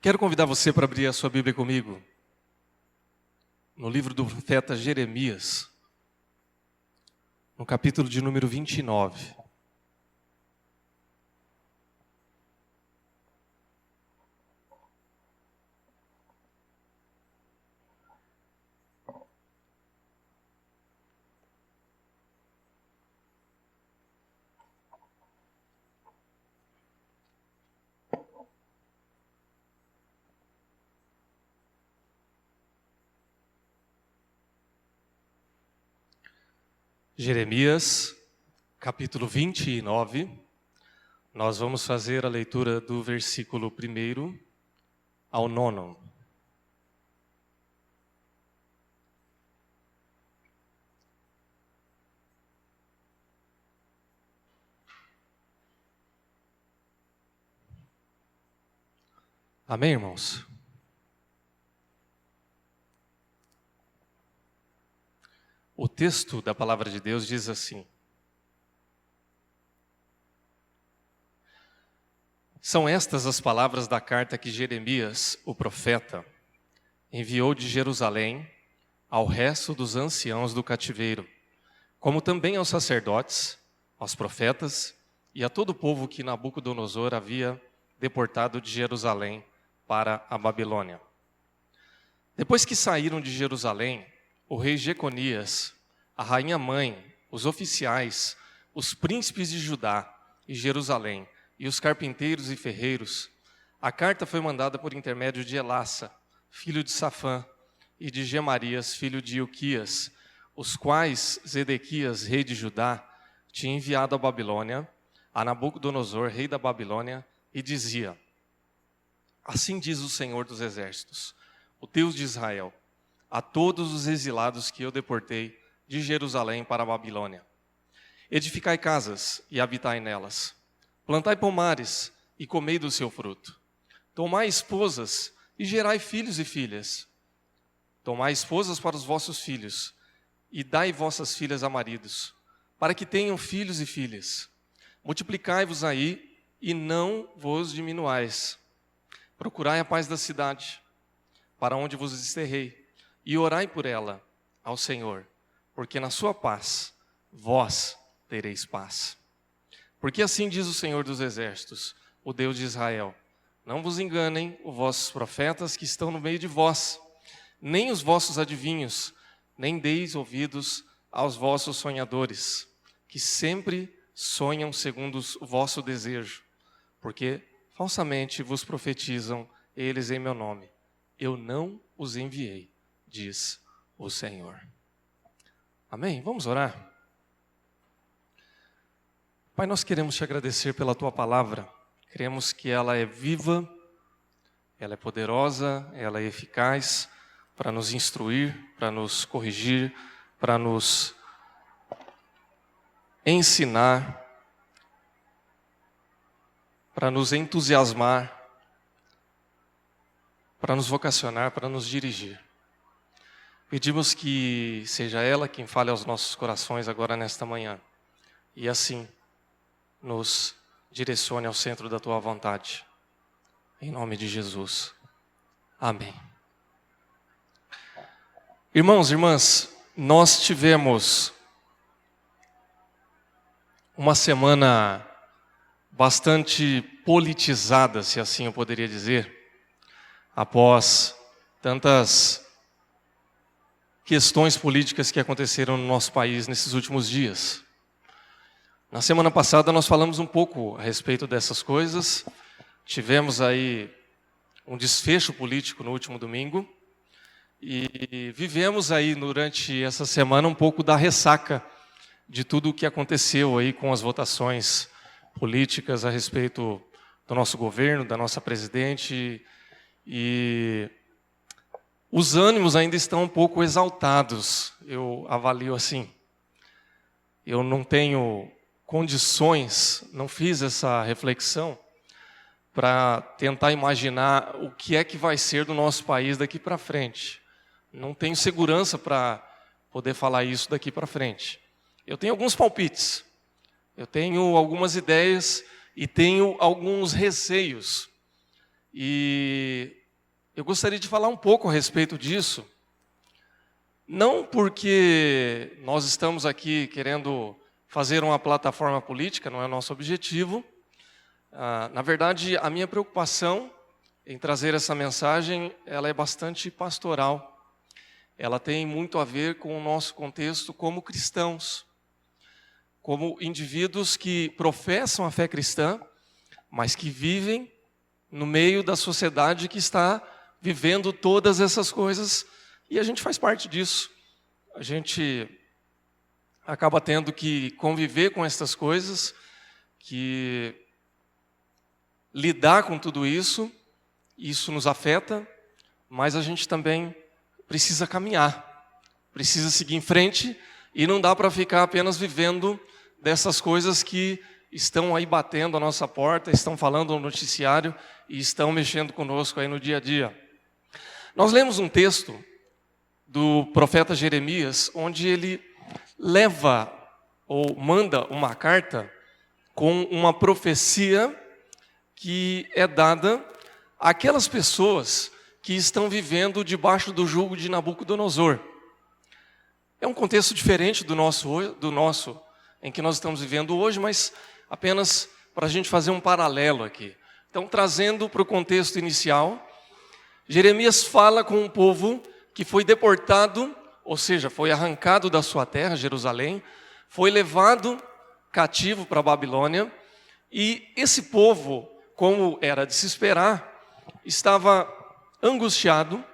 Quero convidar você para abrir a sua Bíblia comigo, no livro do profeta Jeremias, no capítulo de número 29. Jeremias, capítulo 29, nós vamos fazer a leitura do versículo 1 ao 9. Amém, irmãos? O texto da palavra de Deus diz assim: São estas as palavras da carta que Jeremias, o profeta, enviou de Jerusalém ao resto dos anciãos do cativeiro, como também aos sacerdotes, aos profetas e a todo o povo que Nabucodonosor havia deportado de Jerusalém para a Babilônia. Depois que saíram de Jerusalém, o rei Jeconias, a rainha-mãe, os oficiais, os príncipes de Judá e Jerusalém e os carpinteiros e ferreiros, a carta foi mandada por intermédio de Elassa, filho de Safã, e de Gemarias, filho de Ilquias, os quais Zedequias, rei de Judá, tinha enviado à Babilônia, a Nabucodonosor, rei da Babilônia, e dizia: Assim diz o Senhor dos Exércitos, o Deus de Israel, a todos os exilados que eu deportei de Jerusalém para a Babilônia: edificai casas e habitai nelas, plantai pomares e comei do seu fruto, tomai esposas e gerai filhos e filhas, tomai esposas para os vossos filhos e dai vossas filhas a maridos, para que tenham filhos e filhas. Multiplicai-vos aí e não vos diminuais. Procurai a paz da cidade, para onde vos desterrei, e orai por ela ao Senhor, porque na sua paz vós tereis paz. Porque assim diz o Senhor dos Exércitos, o Deus de Israel: Não vos enganem os vossos profetas que estão no meio de vós, nem os vossos adivinhos, nem deis ouvidos aos vossos sonhadores, que sempre sonham segundo o vosso desejo, porque falsamente vos profetizam eles em meu nome. Eu não os enviei, diz o Senhor. Amém? Vamos orar? Pai, nós queremos te agradecer pela tua palavra. Cremos que ela é viva, ela é poderosa, ela é eficaz para nos instruir, para nos corrigir, para nos ensinar, para nos entusiasmar, para nos vocacionar, para nos dirigir. Pedimos que seja ela quem fale aos nossos corações agora nesta manhã, e assim nos direcione ao centro da tua vontade. Em nome de Jesus. Amém. Irmãos e irmãs, nós tivemos uma semana bastante politizada, se assim eu poderia dizer, após tantas questões políticas que aconteceram no nosso país nesses últimos dias. Na semana passada nós falamos um pouco a respeito dessas coisas, tivemos aí um desfecho político no último domingo e vivemos aí durante essa semana um pouco da ressaca de tudo o que aconteceu aí com as votações políticas a respeito do nosso governo, da nossa presidente, e os ânimos ainda estão um pouco exaltados, eu avalio assim. Eu não tenho condições, não fiz essa reflexão para tentar imaginar o que é que vai ser do nosso país daqui para frente. Não tenho segurança para poder falar isso daqui para frente. Eu tenho alguns palpites, eu tenho algumas ideias e tenho alguns receios. E eu gostaria de falar um pouco a respeito disso, não porque nós estamos aqui querendo fazer uma plataforma política, não é o nosso objetivo. Na verdade, a minha preocupação em trazer essa mensagem, ela é bastante pastoral. Ela tem muito a ver com o nosso contexto como cristãos, como indivíduos que professam a fé cristã, mas que vivem no meio da sociedade que está vivendo todas essas coisas, e a gente faz parte disso. A gente acaba tendo que conviver com essas coisas, que lidar com tudo isso nos afeta, mas a gente também precisa caminhar, precisa seguir em frente, e não dá para ficar apenas vivendo dessas coisas que estão aí batendo a nossa porta, estão falando no noticiário e estão mexendo conosco aí no dia a dia. Nós lemos um texto do profeta Jeremias, onde ele leva ou manda uma carta com uma profecia que é dada àquelas pessoas que estão vivendo debaixo do jugo de Nabucodonosor. É um contexto diferente do nosso em que nós estamos vivendo hoje, mas apenas para a gente fazer um paralelo aqui. Então, trazendo para o contexto inicial, Jeremias fala com um povo que foi deportado, ou seja, foi arrancado da sua terra, Jerusalém, foi levado cativo para a Babilônia, e esse povo, como era de se esperar, estava angustiado,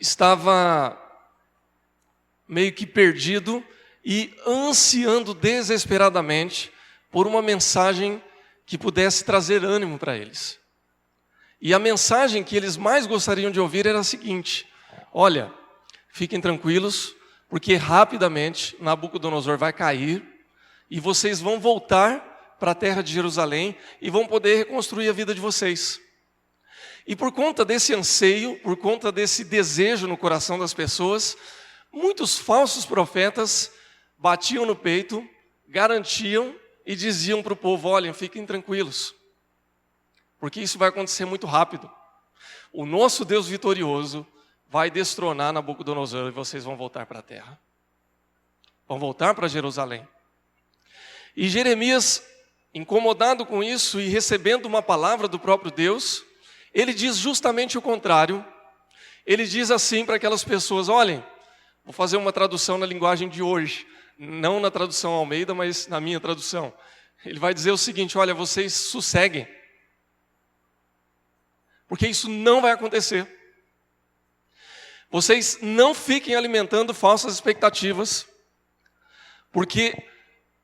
estava meio que perdido e ansiando desesperadamente por uma mensagem que pudesse trazer ânimo para eles. E a mensagem que eles mais gostariam de ouvir era a seguinte: olha, fiquem tranquilos, porque rapidamente Nabucodonosor vai cair e vocês vão voltar para a terra de Jerusalém e vão poder reconstruir a vida de vocês. E por conta desse anseio, por conta desse desejo no coração das pessoas, muitos falsos profetas batiam no peito, garantiam e diziam para o povo: olhem, fiquem tranquilos, porque isso vai acontecer muito rápido. O nosso Deus vitorioso vai destronar Nabucodonosor e vocês vão voltar para a terra. Vão voltar para Jerusalém. E Jeremias, incomodado com isso e recebendo uma palavra do próprio Deus, ele diz justamente o contrário. Ele diz assim para aquelas pessoas: olhem, vou fazer uma tradução na linguagem de hoje, não na tradução Almeida, mas na minha tradução. Ele vai dizer o seguinte: olha, vocês sosseguem, porque isso não vai acontecer. Vocês não fiquem alimentando falsas expectativas, porque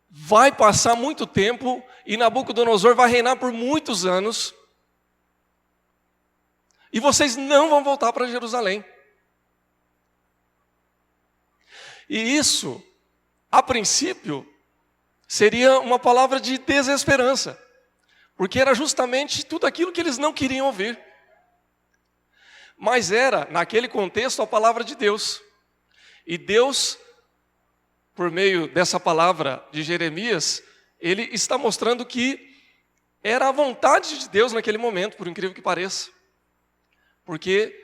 vai passar muito tempo e Nabucodonosor vai reinar por muitos anos, e vocês não vão voltar para Jerusalém. E isso, a princípio, seria uma palavra de desesperança, porque era justamente tudo aquilo que eles não queriam ouvir. Mas era, naquele contexto, a palavra de Deus. E Deus, por meio dessa palavra de Jeremias, ele está mostrando que era a vontade de Deus naquele momento, por incrível que pareça. Porque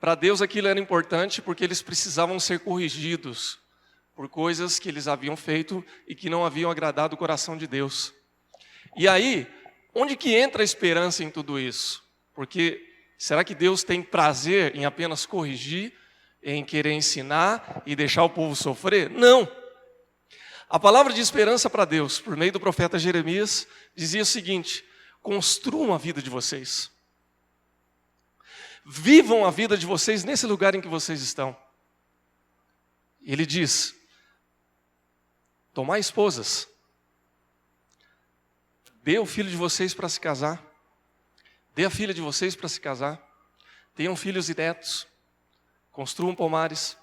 para Deus aquilo era importante, porque eles precisavam ser corrigidos por coisas que eles haviam feito e que não haviam agradado o coração de Deus. E aí, onde que entra a esperança em tudo isso? Porque será que Deus tem prazer em apenas corrigir, em querer ensinar e deixar o povo sofrer? Não. A palavra de esperança para Deus, por meio do profeta Jeremias, dizia o seguinte: construam a vida de vocês. Vivam a vida de vocês nesse lugar em que vocês estão. Ele diz: tomai esposas, dê o filho de vocês para se casar, dê a filha de vocês para se casar, tenham filhos e netos, construam pomares,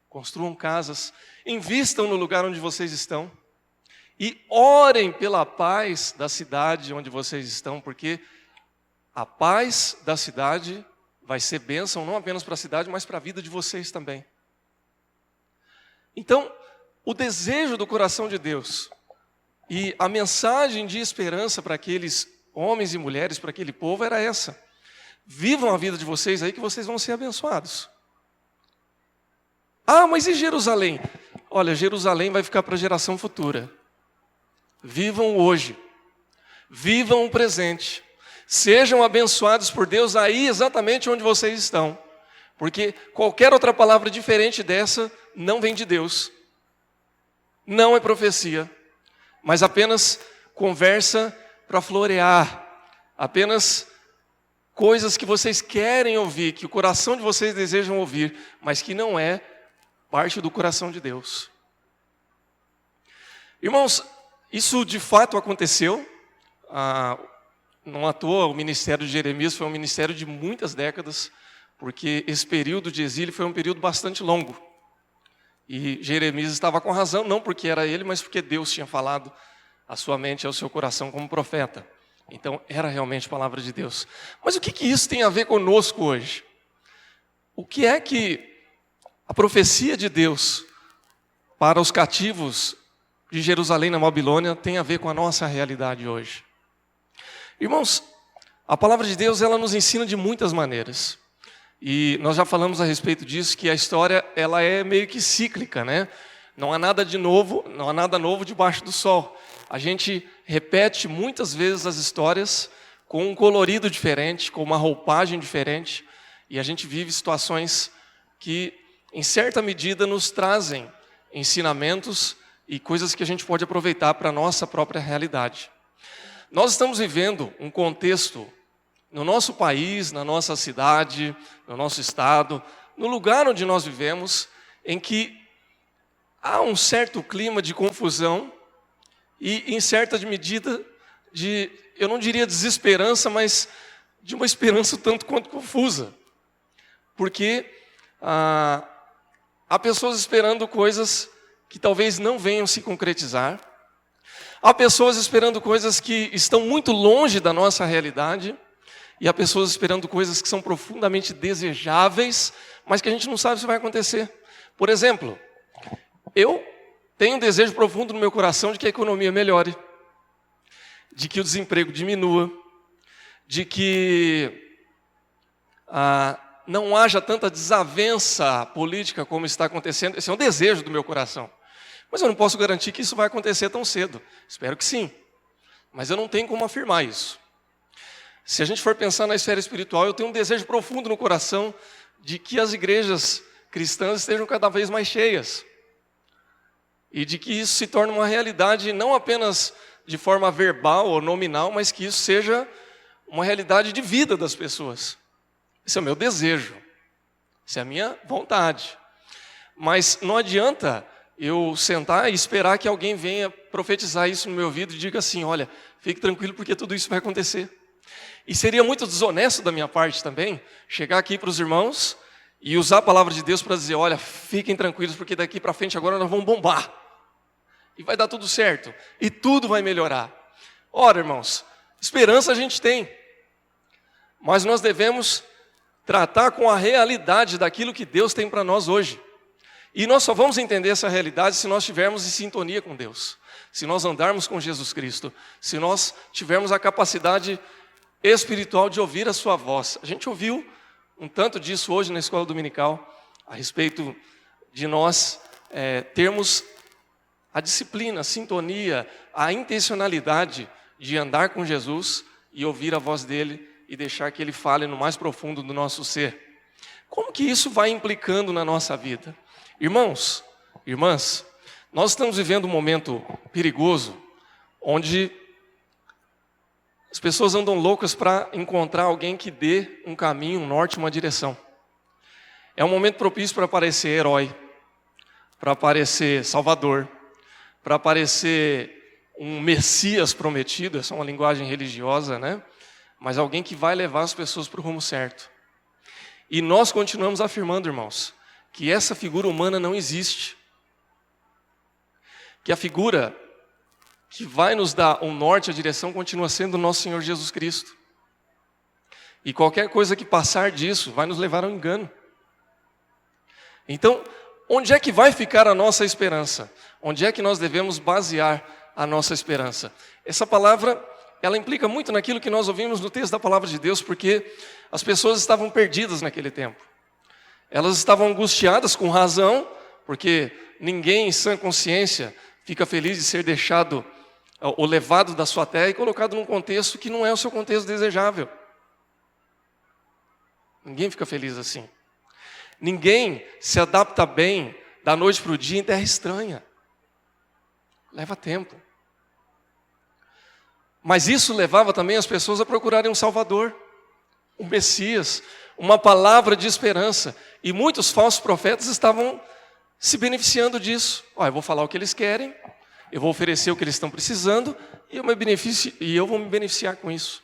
construam casas, invistam no lugar onde vocês estão e orem pela paz da cidade onde vocês estão, porque a paz da cidade vai ser bênção não apenas para a cidade, mas para a vida de vocês também. Então, o desejo do coração de Deus e a mensagem de esperança para aqueles homens e mulheres, para aquele povo, era essa: Vivam a vida de vocês aí que vocês vão ser abençoados. Ah, mas e Jerusalém? Olha, Jerusalém vai ficar para a geração futura. Vivam hoje. Vivam o presente. Sejam abençoados por Deus aí exatamente onde vocês estão. Porque qualquer outra palavra diferente dessa não vem de Deus. Não é profecia. Mas apenas conversa para florear. Apenas coisas que vocês querem ouvir, que o coração de vocês desejam ouvir, mas que não é parte do coração de Deus. Irmãos, isso de fato aconteceu. Não à toa o ministério de Jeremias foi um ministério de muitas décadas, porque esse período de exílio foi um período bastante longo. E Jeremias estava com razão, não porque era ele, mas porque Deus tinha falado à sua mente e ao seu coração como profeta. Então, era realmente a palavra de Deus. Mas o que isso tem a ver conosco hoje? O que é que a profecia de Deus para os cativos de Jerusalém na Babilônia tem a ver com a nossa realidade hoje? Irmãos, a palavra de Deus ela nos ensina de muitas maneiras. E nós já falamos a respeito disso, que a história ela é meio que cíclica, né? Não há nada de novo, não há nada novo debaixo do sol. A gente repete muitas vezes as histórias com um colorido diferente, com uma roupagem diferente, e a gente vive situações que, em certa medida, nos trazem ensinamentos e coisas que a gente pode aproveitar para a nossa própria realidade. Nós estamos vivendo um contexto no nosso país, na nossa cidade, no nosso estado, no lugar onde nós vivemos, em que há um certo clima de confusão e, em certa medida, eu não diria desesperança, mas de uma esperança tanto quanto confusa. Porque há pessoas esperando coisas que talvez não venham se concretizar. Há pessoas esperando coisas que estão muito longe da nossa realidade. E há pessoas esperando coisas que são profundamente desejáveis, mas que a gente não sabe se vai acontecer. Por exemplo, eu tenho um desejo profundo no meu coração de que a economia melhore, de que o desemprego diminua, de que não haja tanta desavença política como está acontecendo. Esse é um desejo do meu coração. Mas eu não posso garantir que isso vai acontecer tão cedo. Espero que sim. Mas eu não tenho como afirmar isso. Se a gente for pensar na esfera espiritual, eu tenho um desejo profundo no coração de que as igrejas cristãs estejam cada vez mais cheias. E de que isso se torne uma realidade não apenas de forma verbal ou nominal, mas que isso seja uma realidade de vida das pessoas. Esse é o meu desejo. Essa é a minha vontade. Mas não adianta eu sentar e esperar que alguém venha profetizar isso no meu ouvido e diga assim, olha, fique tranquilo porque tudo isso vai acontecer. E seria muito desonesto da minha parte também, chegar aqui para os irmãos e usar a palavra de Deus para dizer, olha, fiquem tranquilos porque daqui para frente agora nós vamos bombar. E vai dar tudo certo. E tudo vai melhorar. Ora, irmãos, esperança a gente tem. Mas nós devemos tratar com a realidade daquilo que Deus tem para nós hoje. E nós só vamos entender essa realidade se nós estivermos em sintonia com Deus. Se nós andarmos com Jesus Cristo. Se nós tivermos a capacidade espiritual de ouvir a sua voz. A gente ouviu um tanto disso hoje na escola dominical, a respeito de nós termos a disciplina, a sintonia, a intencionalidade de andar com Jesus e ouvir a voz dele e deixar que ele fale no mais profundo do nosso ser. Como que isso vai implicando na nossa vida? Irmãos, irmãs, nós estamos vivendo um momento perigoso, onde as pessoas andam loucas para encontrar alguém que dê um caminho, um norte, uma direção. É um momento propício para aparecer herói, para aparecer salvador, para aparecer um Messias prometido, essa é uma linguagem religiosa, né? Mas alguém que vai levar as pessoas para o rumo certo. E nós continuamos afirmando, irmãos, que essa figura humana não existe. Que a figura que vai nos dar um norte, a direção, continua sendo o nosso Senhor Jesus Cristo. E qualquer coisa que passar disso vai nos levar ao engano. Então, onde é que vai ficar a nossa esperança? Onde é que nós devemos basear a nossa esperança? Essa palavra, ela implica muito naquilo que nós ouvimos no texto da palavra de Deus, porque as pessoas estavam perdidas naquele tempo. Elas estavam angustiadas com razão, porque ninguém em sã consciência fica feliz de ser deixado ou levado da sua terra e colocado num contexto que não é o seu contexto desejável. Ninguém fica feliz assim. Ninguém se adapta bem da noite para o dia em terra estranha. Leva tempo. Mas isso levava também as pessoas a procurarem um Salvador, um Messias, uma palavra de esperança. E muitos falsos profetas estavam se beneficiando disso. Eu vou falar o que eles querem, eu vou oferecer o que eles estão precisando e eu vou me beneficiar com isso.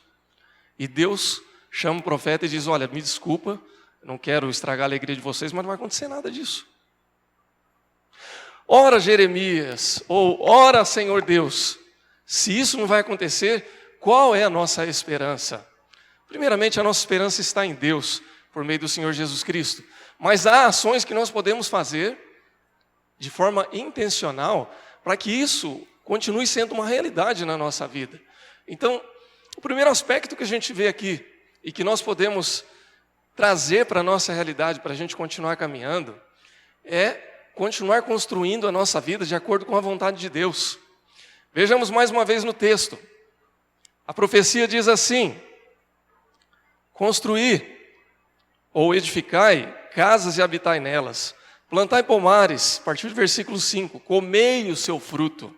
E Deus chama o profeta e diz, olha, me desculpa, não quero estragar a alegria de vocês, mas não vai acontecer nada disso. Ora, Jeremias, ou ora, Senhor Deus, se isso não vai acontecer, qual é a nossa esperança? Primeiramente, a nossa esperança está em Deus, por meio do Senhor Jesus Cristo. Mas há ações que nós podemos fazer de forma intencional para que isso continue sendo uma realidade na nossa vida. Então, o primeiro aspecto que a gente vê aqui e que nós podemos trazer para a nossa realidade, para a gente continuar caminhando, é continuar construindo a nossa vida de acordo com a vontade de Deus. Vejamos mais uma vez no texto. A profecia diz assim: construir ou edificai casas e habitai nelas, plantai pomares, a partir do versículo 5, comei o seu fruto.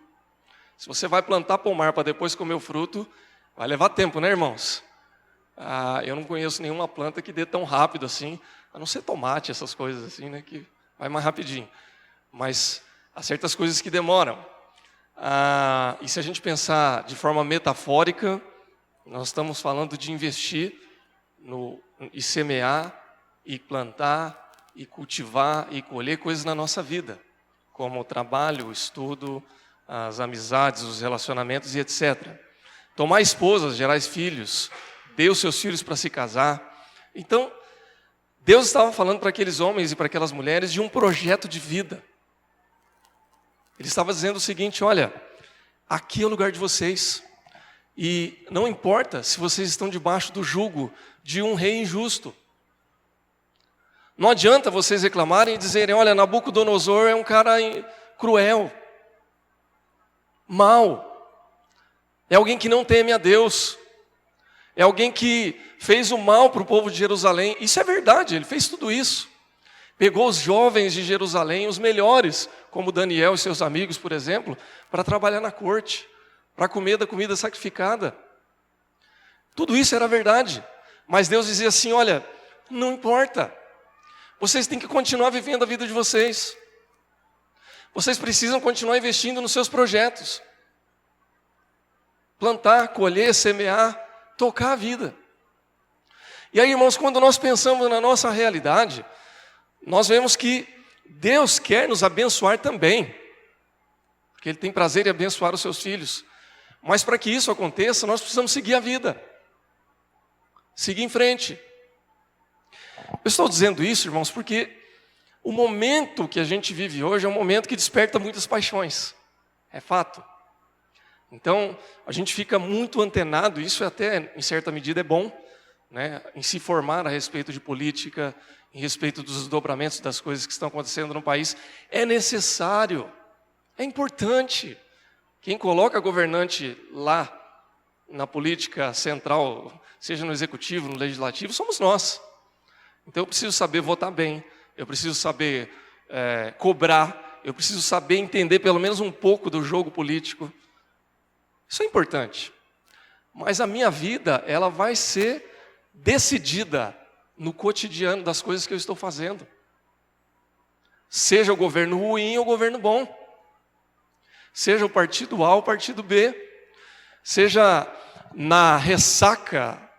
Se você vai plantar pomar para depois comer o fruto, vai levar tempo, né, irmãos? Eu não conheço nenhuma planta que dê tão rápido assim, a não ser tomate, essas coisas assim, né, que vai mais rapidinho. Mas há certas coisas que demoram. E se a gente pensar de forma metafórica, nós estamos falando de investir e semear, e plantar, e cultivar, e colher coisas na nossa vida, como o trabalho, o estudo, as amizades, os relacionamentos e etc. Tomar esposas, gerar filhos, dê os seus filhos para se casar. Então, Deus estava falando para aqueles homens e para aquelas mulheres de um projeto de vida. Ele estava dizendo o seguinte: olha, aqui é o lugar de vocês. E não importa se vocês estão debaixo do jugo de um rei injusto. Não adianta vocês reclamarem e dizerem, olha, Nabucodonosor é um cara cruel, mau. É alguém que não teme a Deus. É alguém que fez o mal para o povo de Jerusalém. Isso é verdade, ele fez tudo isso. Pegou os jovens de Jerusalém, os melhores, como Daniel e seus amigos, por exemplo, para trabalhar na corte, para comer da comida sacrificada. Tudo isso era verdade. Mas Deus dizia assim, olha, não importa. Vocês têm que continuar vivendo a vida de vocês. Vocês precisam continuar investindo nos seus projetos. Plantar, colher, semear, tocar a vida. E aí, irmãos, quando nós pensamos na nossa realidade, nós vemos que Deus quer nos abençoar também, porque Ele tem prazer em abençoar os seus filhos. Mas para que isso aconteça, nós precisamos seguir a vida, seguir em frente. Eu estou dizendo isso, irmãos, porque o momento que a gente vive hoje é um momento que desperta muitas paixões, é fato. Então, a gente fica muito antenado, isso até em certa medida é bom, né, em se formar a respeito de política, em respeito dos desdobramentos das coisas que estão acontecendo no país. É necessário, é importante. Quem coloca governante lá na política central, seja no executivo, no legislativo, somos nós. Então eu preciso saber votar bem, eu preciso saber cobrar, eu preciso saber entender pelo menos um pouco do jogo político. Isso é importante. Mas a minha vida, ela vai ser decidida no cotidiano das coisas que eu estou fazendo. Seja o governo ruim ou o governo bom. Seja o partido A ou o partido B. Seja na ressaca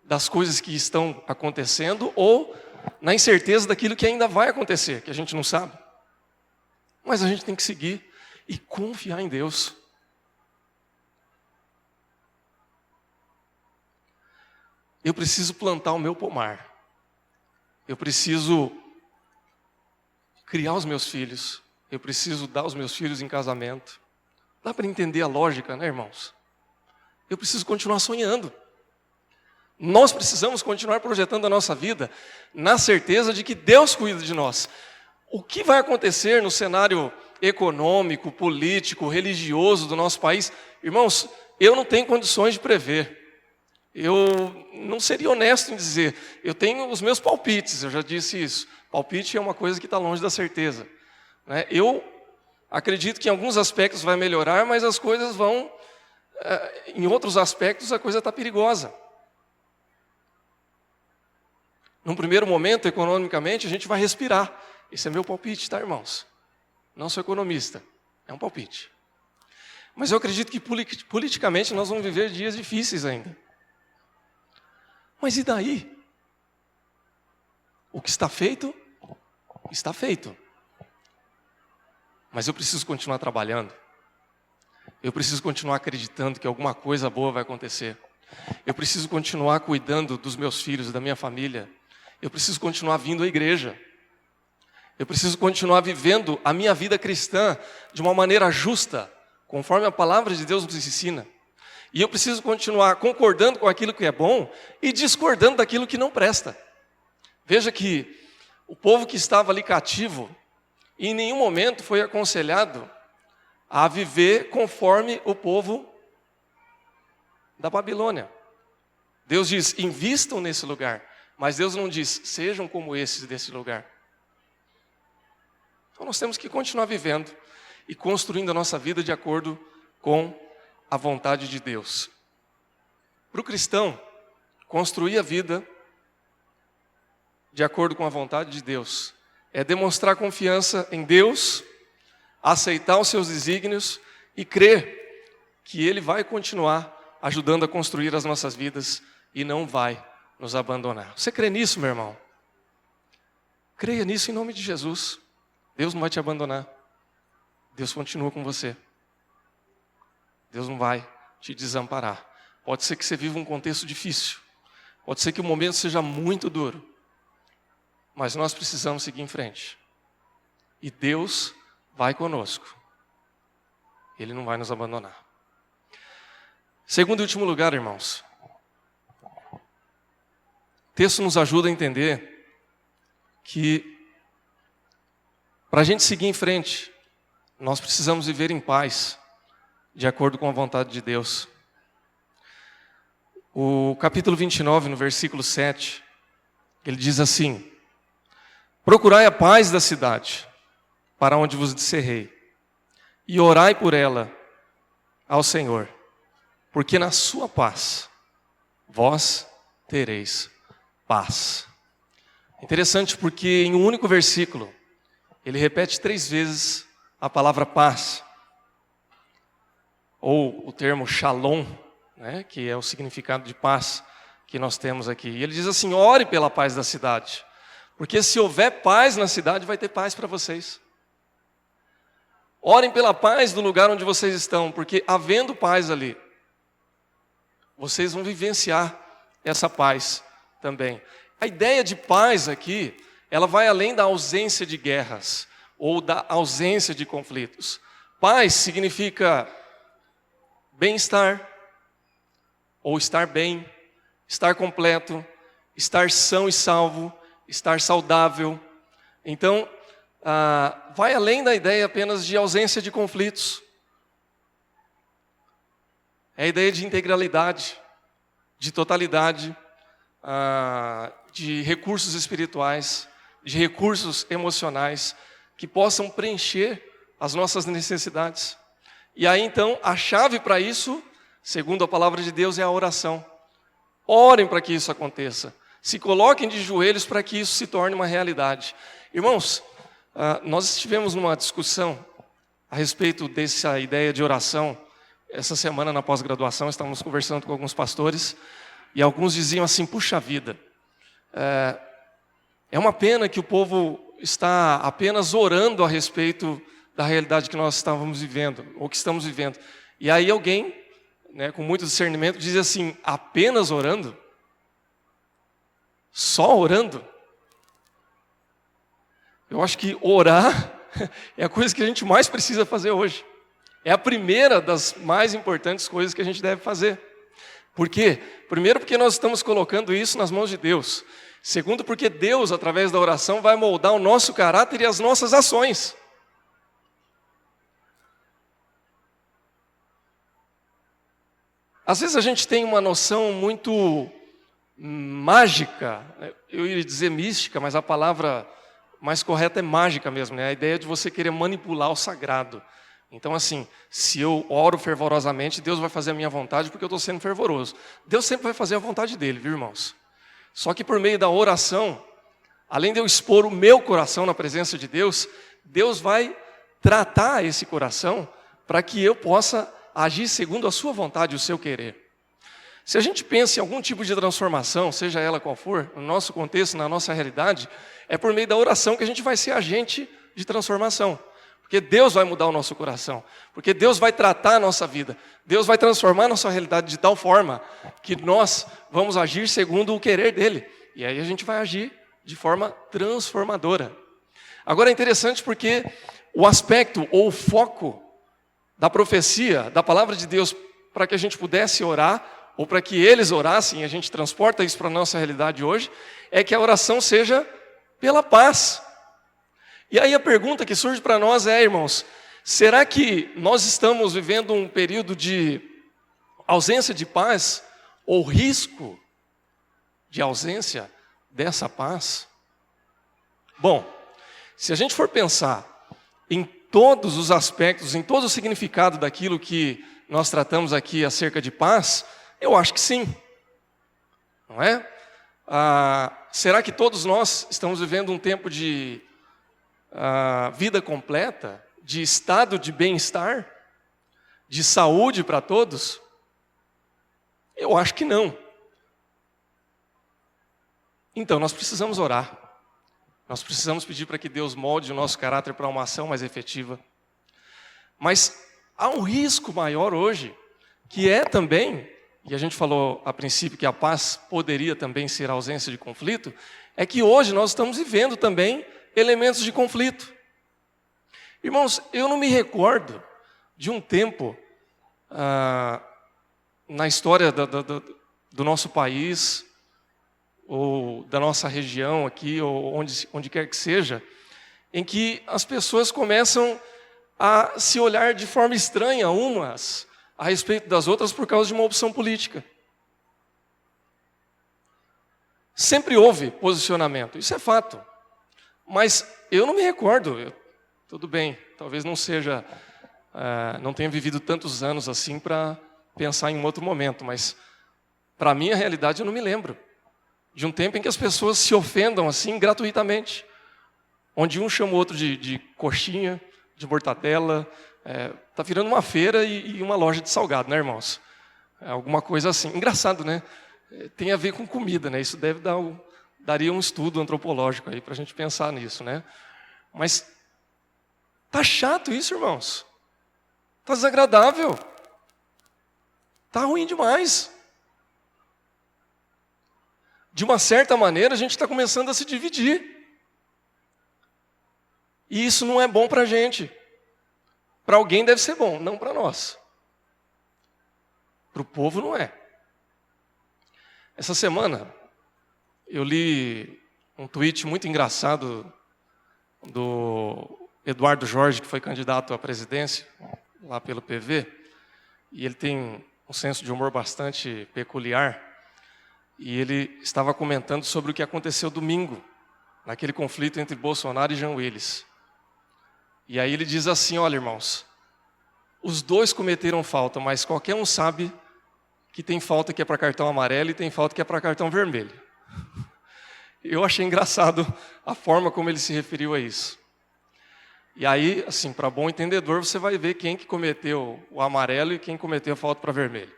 das coisas que estão acontecendo ou na incerteza daquilo que ainda vai acontecer, que a gente não sabe. Mas a gente tem que seguir e confiar em Deus. Eu preciso plantar o meu pomar. Eu preciso criar os meus filhos. Eu preciso dar os meus filhos em casamento. Dá para entender a lógica, né, irmãos? Eu preciso continuar sonhando. Nós precisamos continuar projetando a nossa vida na certeza de que Deus cuida de nós. O que vai acontecer no cenário econômico, político, religioso do nosso país? Irmãos, eu não tenho condições de prever. Eu não seria honesto em dizer. Eu tenho os meus palpites, eu já disse isso. Palpite é uma coisa que está longe da certeza. Eu acredito que em alguns aspectos vai melhorar, mas as coisas vão... Em outros aspectos a coisa está perigosa. Num primeiro momento, economicamente, a gente vai respirar. Esse é meu palpite, tá, irmãos? Não sou economista, é um palpite. Mas eu acredito que politicamente nós vamos viver dias difíceis ainda. Mas e daí? O que está feito, está feito. Mas eu preciso continuar trabalhando. Eu preciso continuar acreditando que alguma coisa boa vai acontecer. Eu preciso continuar cuidando dos meus filhos, da minha família. Eu preciso continuar vindo à igreja. Eu preciso continuar vivendo a minha vida cristã de uma maneira justa, conforme a palavra de Deus nos ensina. E eu preciso continuar concordando com aquilo que é bom e discordando daquilo que não presta. Veja que o povo que estava ali cativo, em nenhum momento foi aconselhado a viver conforme o povo da Babilônia. Deus diz, invistam nesse lugar. Mas Deus não diz, sejam como esses desse lugar. Então nós temos que continuar vivendo e construindo a nossa vida de acordo com a vontade de Deus. Para o cristão, construir a vida de acordo com a vontade de Deus é demonstrar confiança em Deus, aceitar os seus desígnios e crer que Ele vai continuar ajudando a construir as nossas vidas e não vai nos abandonar. Você crê nisso, meu irmão? Creia nisso em nome de Jesus. Deus não vai te abandonar. Deus continua com você. Deus não vai te desamparar. Pode ser que você viva um contexto difícil. Pode ser que o momento seja muito duro. Mas nós precisamos seguir em frente. E Deus vai conosco. Ele não vai nos abandonar. Segundo e último lugar, irmãos. O texto nos ajuda a entender que para a gente seguir em frente, nós precisamos viver em paz, de acordo com a vontade de Deus. O capítulo 29, no versículo 7, ele diz assim: procurai a paz da cidade, para onde vos discerrei, e orai por ela ao Senhor, porque na sua paz vós tereis paz. Interessante porque em um único versículo, ele repete 3 vezes a palavra paz, ou o termo shalom, né, que é o significado de paz que nós temos aqui. E ele diz assim, ore pela paz da cidade, porque se houver paz na cidade, vai ter paz para vocês. Orem pela paz do lugar onde vocês estão, porque havendo paz ali, vocês vão vivenciar essa paz também. A ideia de paz aqui, ela vai além da ausência de guerras ou da ausência de conflitos. Paz significa bem-estar, ou estar bem, estar completo, estar são e salvo, estar saudável. Então, vai além da ideia apenas de ausência de conflitos. É a ideia de integralidade, de totalidade, de recursos espirituais, de recursos emocionais, que possam preencher as nossas necessidades. E aí então, a chave para isso, segundo a palavra de Deus, é a oração. Orem para que isso aconteça. Se coloquem de joelhos para que isso se torne uma realidade. Irmãos, nós estivemos numa discussão a respeito dessa ideia de oração. Essa semana na pós-graduação, estávamos conversando com alguns pastores, e alguns diziam assim, puxa vida, é uma pena que o povo está apenas orando a respeito da realidade que nós estávamos vivendo, ou que estamos vivendo. E aí alguém, né, com muito discernimento, diz assim, apenas orando? Só orando? Eu acho que orar é a coisa que a gente mais precisa fazer hoje. É a primeira das mais importantes coisas que a gente deve fazer. Por quê? Primeiro, porque nós estamos colocando isso nas mãos de Deus. Segundo, porque Deus, através da oração, vai moldar o nosso caráter e as nossas ações. Às vezes a gente tem uma noção muito mágica, eu ia dizer mística, mas a palavra mais correta é mágica mesmo, né? A ideia de você querer manipular o sagrado. Então, assim, se eu oro fervorosamente, Deus vai fazer a minha vontade porque eu estou sendo fervoroso. Deus sempre vai fazer a vontade dele, viu, irmãos? Só que por meio da oração, além de eu expor o meu coração na presença de Deus, Deus vai tratar esse coração para que eu possa agir segundo a sua vontade e o seu querer. Se a gente pensa em algum tipo de transformação, seja ela qual for, no nosso contexto, na nossa realidade, é por meio da oração que a gente vai ser agente de transformação. Porque Deus vai mudar o nosso coração. Porque Deus vai tratar a nossa vida. Deus vai transformar a nossa realidade de tal forma que nós vamos agir segundo o querer dEle. E aí a gente vai agir de forma transformadora. Agora é interessante porque o aspecto ou o foco da profecia, da palavra de Deus, para que a gente pudesse orar, ou para que eles orassem, e a gente transporta isso para a nossa realidade hoje, é que a oração seja pela paz. E aí a pergunta que surge para nós é, irmãos, será que nós estamos vivendo um período de ausência de paz, ou risco de ausência dessa paz? Bom, se a gente for pensar em todos os aspectos, em todo o significado daquilo que nós tratamos aqui acerca de paz, eu acho que sim, não é? Será que todos nós estamos vivendo um tempo de vida completa, de estado de bem-estar, de saúde para todos? Eu acho que não. Então nós precisamos orar. Nós precisamos pedir para que Deus molde o nosso caráter para uma ação mais efetiva. Mas há um risco maior hoje, que é também, e a gente falou a princípio que a paz poderia também ser a ausência de conflito, é que hoje nós estamos vivendo também elementos de conflito. Irmãos, eu não me recordo de um tempo na história do nosso país, ou da nossa região aqui, ou onde quer que seja, em que as pessoas começam a se olhar de forma estranha umas a respeito das outras por causa de uma opção política. Sempre houve posicionamento, isso é fato. Mas eu não me recordo, tudo bem, talvez não seja, não tenha vivido tantos anos assim para pensar em um outro momento, mas para a minha realidade eu não me lembro de um tempo em que as pessoas se ofendam assim gratuitamente, onde um chama o outro de coxinha, de mortadela, tá virando uma feira e uma loja de salgado, né, irmãos? Alguma coisa assim. Engraçado, né? Tem a ver com comida, né? Isso deve daria um estudo antropológico aí para a gente pensar nisso, né? Mas tá chato isso, irmãos. Tá desagradável. Tá ruim demais. De uma certa maneira, a gente está começando a se dividir. E isso não é bom para a gente. Para alguém deve ser bom, não para nós. Para o povo não é. Essa semana, eu li um tweet muito engraçado do Eduardo Jorge, que foi candidato à presidência, lá pelo PV, e ele tem um senso de humor bastante peculiar, e ele estava comentando sobre o que aconteceu domingo, naquele conflito entre Bolsonaro e Jean Willis. E aí ele diz assim, olha, irmãos, os dois cometeram falta, mas qualquer um sabe que tem falta que é para cartão amarelo e tem falta que é para cartão vermelho. Eu achei engraçado a forma como ele se referiu a isso. E aí, assim, para bom entendedor, você vai ver quem que cometeu o amarelo e quem cometeu a falta para vermelho.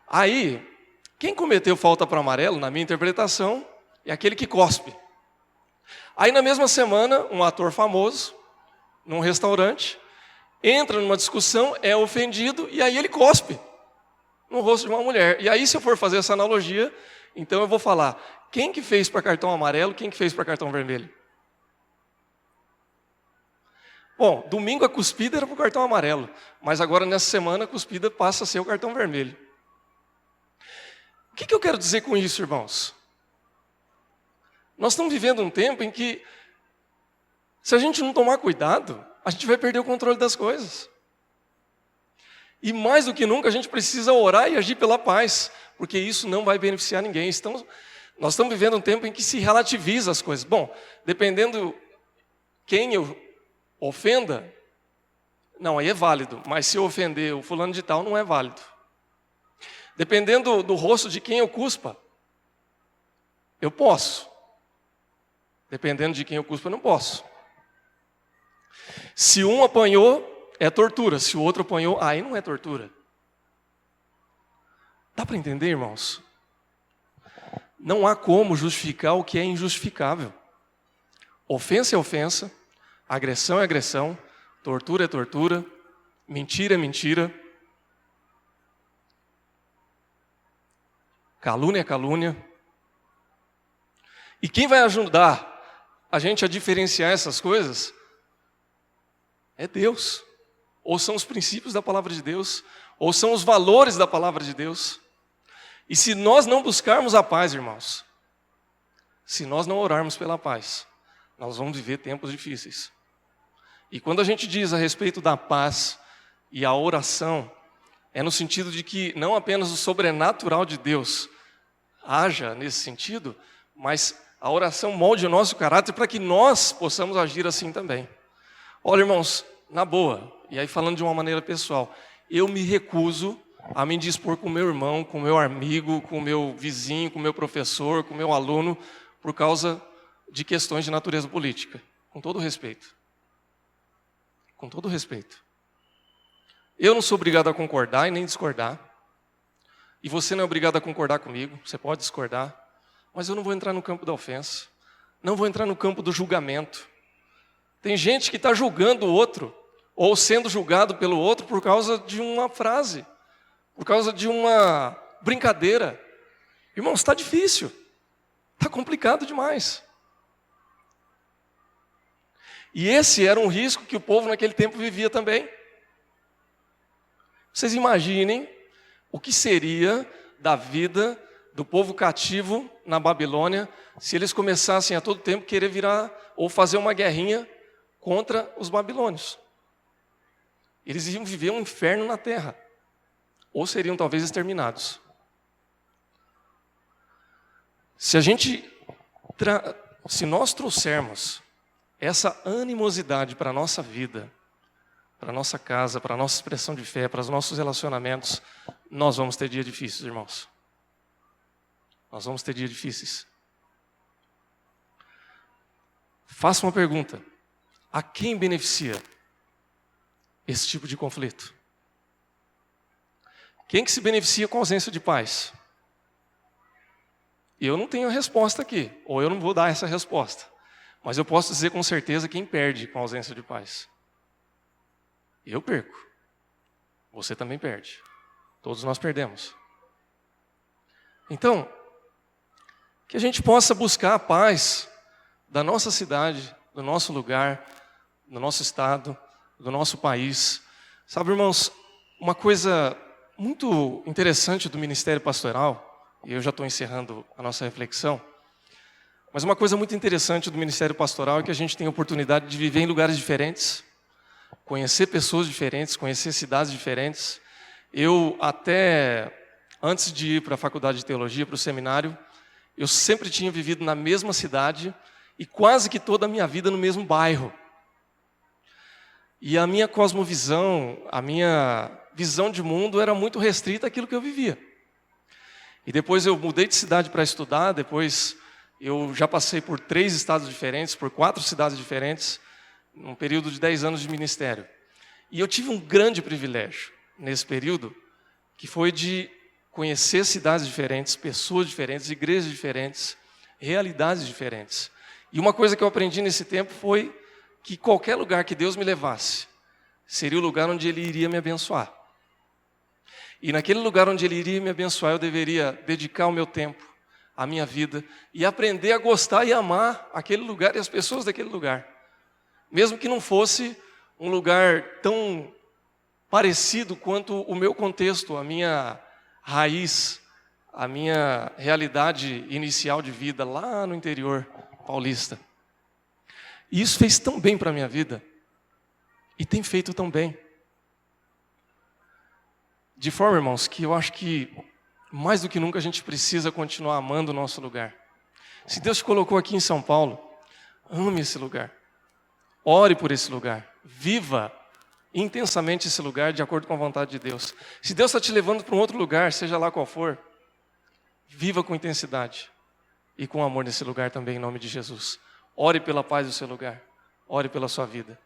Aí, quem cometeu falta para amarelo, na minha interpretação, é aquele que cospe. Aí, na mesma semana, um ator famoso, num restaurante, entra numa discussão, é ofendido, e aí ele cospe no rosto de uma mulher. E aí, se eu for fazer essa analogia, então eu vou falar, quem que fez para cartão amarelo, quem que fez para cartão vermelho? Bom, domingo a cuspida era para o cartão amarelo, mas agora nessa semana a cuspida passa a ser o cartão vermelho. O que eu quero dizer com isso, irmãos? Nós estamos vivendo um tempo em que, se a gente não tomar cuidado, a gente vai perder o controle das coisas. E mais do que nunca, a gente precisa orar e agir pela paz, porque isso não vai beneficiar ninguém. Nós estamos vivendo um tempo em que se relativiza as coisas. Bom, dependendo quem eu ofenda, não, aí é válido, mas se eu ofender o fulano de tal, não é válido. Dependendo do rosto de quem eu cuspa, eu posso. Dependendo de quem eu cuspa, eu não posso. Se um apanhou, é tortura. Se o outro apanhou, aí não é tortura. Dá para entender, irmãos? Não há como justificar o que é injustificável. Ofensa é ofensa, agressão é agressão, tortura é tortura, mentira é mentira, calúnia é calúnia. E quem vai ajudar a gente a diferenciar essas coisas é Deus. Ou são os princípios da palavra de Deus, ou são os valores da palavra de Deus. E se nós não buscarmos a paz, irmãos, se nós não orarmos pela paz, nós vamos viver tempos difíceis. E quando a gente diz a respeito da paz e a oração, é no sentido de que não apenas o sobrenatural de Deus haja nesse sentido, mas a oração molde o nosso caráter para que nós possamos agir assim também. Olha, irmãos, na boa, e aí falando de uma maneira pessoal, eu me recuso a me dispor com o meu irmão, com o meu amigo, com o meu vizinho, com o meu professor, com o meu aluno, por causa de questões de natureza política. Com todo respeito. Com todo respeito. Eu não sou obrigado a concordar e nem discordar. E você não é obrigado a concordar comigo, você pode discordar. Mas eu não vou entrar no campo da ofensa. Não vou entrar no campo do julgamento. Tem gente que está julgando o outro, ou sendo julgado pelo outro por causa de uma frase, por causa de uma brincadeira. Irmãos, está difícil. Está complicado demais. E esse era um risco que o povo naquele tempo vivia também. Vocês imaginem o que seria da vida do povo cativo na Babilônia se eles começassem a todo tempo querer virar ou fazer uma guerrinha contra os babilônios. Eles iam viver um inferno na terra, ou seriam talvez exterminados. Se nós trouxermos essa animosidade para a nossa vida, para a nossa casa, para a nossa expressão de fé, para os nossos relacionamentos, nós vamos ter dias difíceis, irmãos. Nós vamos ter dias difíceis. Faça uma pergunta. A quem beneficia esse tipo de conflito? Quem que se beneficia com a ausência de paz? Eu não tenho a resposta aqui, ou eu não vou dar essa resposta. Mas eu posso dizer com certeza quem perde com a ausência de paz. Eu perco. Você também perde. Todos nós perdemos. Então, que a gente possa buscar a paz da nossa cidade, do nosso lugar, do nosso estado, do nosso país. Sabe, irmãos, uma coisa muito interessante do ministério pastoral, e eu já estou encerrando a nossa reflexão, mas uma coisa muito interessante do ministério pastoral é que a gente tem a oportunidade de viver em lugares diferentes, conhecer pessoas diferentes, conhecer cidades diferentes. Eu até antes de ir para a faculdade de teologia, para o seminário, eu sempre tinha vivido na mesma cidade e quase que toda a minha vida no mesmo bairro. E a minha cosmovisão, a minha visão de mundo era muito restrita àquilo que eu vivia. E depois eu mudei de cidade para estudar, depois eu já passei por 3 estados diferentes, por 4 cidades diferentes, num período de 10 anos de ministério. E eu tive um grande privilégio nesse período, que foi de conhecer cidades diferentes, pessoas diferentes, igrejas diferentes, realidades diferentes. E uma coisa que eu aprendi nesse tempo foi que qualquer lugar que Deus me levasse, seria o lugar onde Ele iria me abençoar. E naquele lugar onde Ele iria me abençoar, eu deveria dedicar o meu tempo, a minha vida, e aprender a gostar e amar aquele lugar e as pessoas daquele lugar. Mesmo que não fosse um lugar tão parecido quanto o meu contexto, a minha raiz, a minha realidade inicial de vida lá no interior paulista. E isso fez tão bem para a minha vida. E tem feito tão bem. De forma, irmãos, que eu acho que mais do que nunca a gente precisa continuar amando o nosso lugar. Se Deus te colocou aqui em São Paulo, ame esse lugar. Ore por esse lugar. Viva intensamente esse lugar de acordo com a vontade de Deus. Se Deus está te levando para um outro lugar, seja lá qual for, viva com intensidade e com amor nesse lugar também, em nome de Jesus. Ore pela paz do seu lugar. Ore pela sua vida.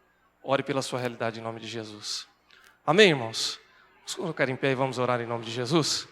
Ore pela sua realidade, em nome de Jesus. Amém, irmãos? Vamos colocar em pé e vamos orar em nome de Jesus?